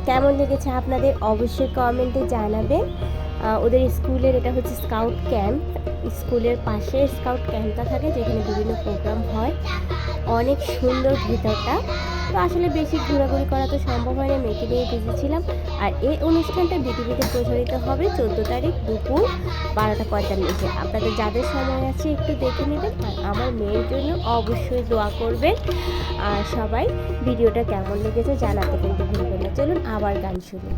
কেমন লেগেছে আপনাদের অবশ্যই কমেন্টে জানাবেন। ওদের স্কুলের এটা হচ্ছে স্কাউট ক্যাম্প, স্কুলের পাশে স্কাউট ক্যাম্পটা থাকে যেখানে বিভিন্ন প্রোগ্রাম হয়। অনেক সুন্দর ভিতরটা। তো আসলে বেশি ঘোরাঘুরি করা তো সম্ভব হয় না, মেয়েকে নিয়ে বিজি ছিলাম। আর এই অনুষ্ঠানটা বিটিভিতে প্রচারিত হবে 14 তারিখ দুপুর 12:45। আপনাদের যাদের সময় আছে একটু দেখে নেবেন, আর আমার মেয়ের জন্য অবশ্যই দোয়া করবেন। আর সবাই ভিডিওটা কেমন লেগেছে জানাতে কিন্তু ভুলবেন না। চলুন আবার গান শুনি।